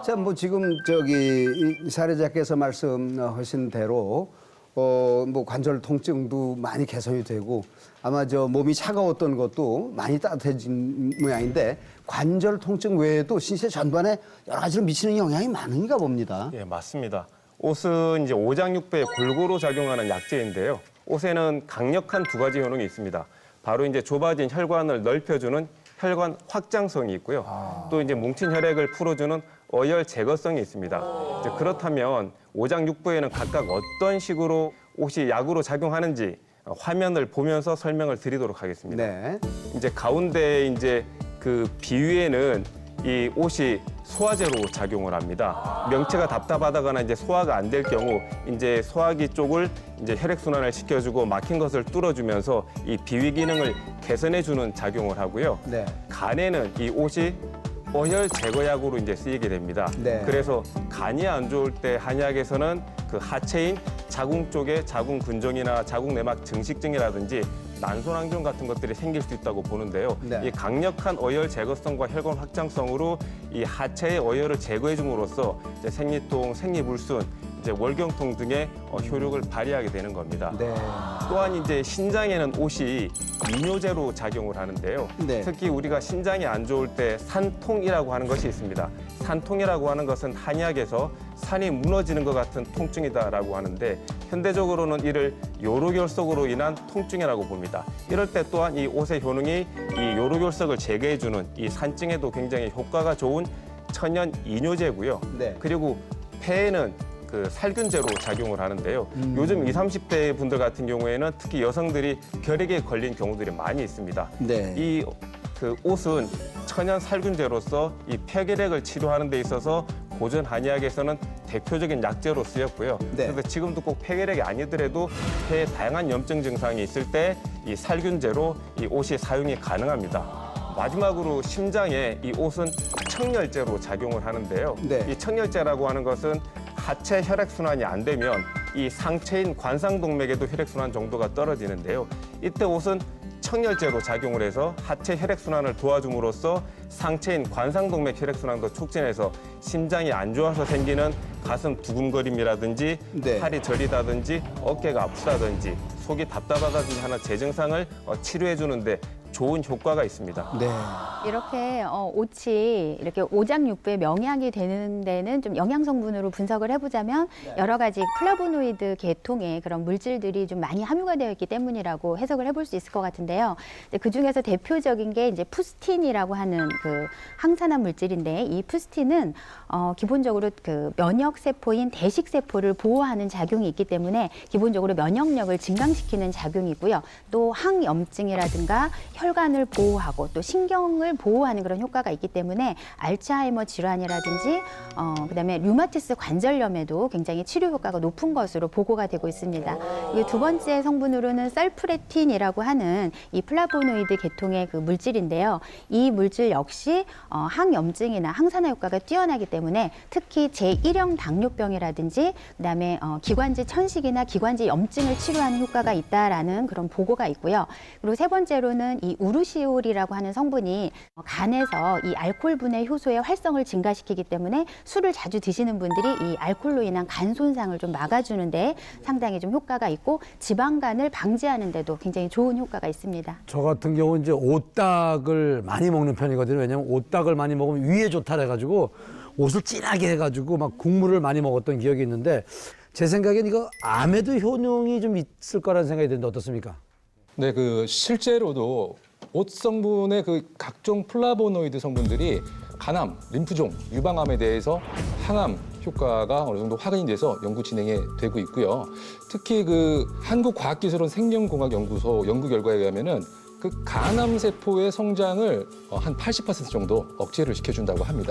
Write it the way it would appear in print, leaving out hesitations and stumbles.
자, 뭐 지금 저기 이 사례자께서 말씀하신 대로 뭐 관절 통증도 많이 개선이 되고 아마 저 몸이 차가웠던 것도 많이 따뜻해진 모양인데 관절 통증 외에도 신체 전반에 여러 가지로 미치는 영향이 많은가 봅니다. 예, 맞습니다. 옷은 이제 오장육부에 골고루 작용하는 약재인데요. 옷에는 강력한 두 가지 효능이 있습니다. 바로 이제 좁아진 혈관을 넓혀주는 혈관 확장성이 있고요. 또 이제 뭉친 혈액을 풀어주는 어혈 제거성이 있습니다. 이제 그렇다면 오장육부에는 각각 어떤 식으로 옷이 약으로 작용하는지 화면을 보면서 설명을 드리도록 하겠습니다. 네. 이제 가운데 이제 그 비위에는 이 옷이 소화제로 작용을 합니다. 명체가 답답하다거나 이제 소화가 안 될 경우 이제 소화기 쪽을 이제 혈액 순환을 시켜주고 막힌 것을 뚫어주면서 이 비위 기능을 개선해주는 작용을 하고요. 네. 간에는 이 옷이 어혈 제거약으로 이제 쓰이게 됩니다. 네. 그래서 간이 안 좋을 때 한약에서는 그 하체인 자궁 쪽에 자궁 근종이나 자궁 내막 증식증이라든지 난소낭종 같은 것들이 생길 수 있다고 보는데요. 네. 이 강력한 어혈 제거성과 혈관 확장성으로 이 하체의 어혈을 제거해 줌으로써 이제 생리통, 생리불순, 이제 월경통 등의 효력을 발휘하게 되는 겁니다. 네. 또한 이제 신장에는 옷이 이뇨제로 작용을 하는데요. 네. 특히 우리가 신장이 안 좋을 때 산통이라고 하는 것이 있습니다. 산통이라고 하는 것은 한의학에서 산이 무너지는 것 같은 통증이다라고 하는데 현대적으로는 이를 요로결석으로 인한 통증이라고 봅니다. 이럴 때 또한 이 옷의 효능이 이 요로결석을 제거해주는 이 산증에도 굉장히 효과가 좋은 천연 이뇨제고요. 네. 그리고 폐에는 그 살균제로 작용을 하는데요. 요즘 20, 30대 분들 같은 경우에는 특히 여성들이 결핵에 걸린 경우들이 많이 있습니다. 네. 이 그 옷은 천연 살균제로서 이 폐결핵을 치료하는 데 있어서 고전 한의학에서는 대표적인 약재로 쓰였고요. 네. 그래서 지금도 꼭 폐결핵이 아니더라도 폐에 다양한 염증 증상이 있을 때 이 살균제로 이 옷이 사용이 가능합니다. 마지막으로 심장에 이 옷은 청열제로 작용을 하는데요. 네. 이 청열제라고 하는 것은 하체 혈액 순환이 안 되면 이 상체인 관상동맥에도 혈액 순환 정도가 떨어지는데요. 이때 옷은 청열제로 작용을 해서 하체 혈액 순환을 도와줌으로써 상체인 관상동맥 혈액 순환도 촉진해서 심장이 안 좋아서 생기는 가슴 두근거림이라든지 네. 팔이 저리다든지 어깨가 아프다든지 속이 답답하다든지 하는 재증상을 치료해 주는데 좋은 효과가 있습니다. 네. 이렇게 옷이 이렇게 오장육부에 명약이 되는 데는 좀 영양 성분으로 분석을 해보자면 여러 가지 플라보노이드 계통의 그런 물질들이 좀 많이 함유가 되어 있기 때문이라고 해석을 해볼 수 있을 것 같은데요. 그 중에서 대표적인 게 이제 푸스틴이라고 하는 그 항산화 물질인데 이 푸스틴은 기본적으로 그 면역 세포인 대식 세포를 보호하는 작용이 있기 때문에 기본적으로 면역력을 증강시키는 작용이 있고요. 또 항염증이라든가 혈관을 보호하고 또 신경을 보호하는 그런 효과가 있기 때문에 알츠하이머 질환이라든지 그다음에 류마티스 관절염에도 굉장히 치료 효과가 높은 것으로 보고가 되고 있습니다. 이 두 번째 성분으로는 설프레틴이라고 하는 이 플라보노이드 계통의 그 물질인데요. 이 물질 역시 항염증이나 항산화 효과가 뛰어나기 때문에 특히 제1형 당뇨병이라든지 그다음에 기관지 천식이나 기관지 염증을 치료하는 효과가 있다라는 그런 보고가 있고요. 그리고 세 번째로는 이 우르시올이라고 하는 성분이 간에서 이 알코올 분해 효소의 활성을 증가시키기 때문에 술을 자주 드시는 분들이 이 알코올로 인한 간 손상을 좀 막아주는데 상당히 좀 효과가 있고 지방간을 방지하는 데도 굉장히 좋은 효과가 있습니다. 저 같은 경우는 이제 오딱을 많이 먹는 편이거든요. 왜냐하면 오딱을 많이 먹으면 위에 좋다 해가지고 옷을 진하게 해가지고 막 국물을 많이 먹었던 기억이 있는데 제 생각엔 이거 암에도 효능이 좀 있을 거라는 생각이 드는데 어떻습니까? 네, 그 실제로도 옷 성분의 그 각종 플라보노이드 성분들이 간암, 림프종, 유방암에 대해서 항암 효과가 어느 정도 확인이 돼서 연구 진행이 되고 있고요. 특히 그 한국과학기술원 생명공학연구소 연구 결과에 의하면은 그 간암 세포의 성장을 한 80% 정도 억제를 시켜준다고 합니다.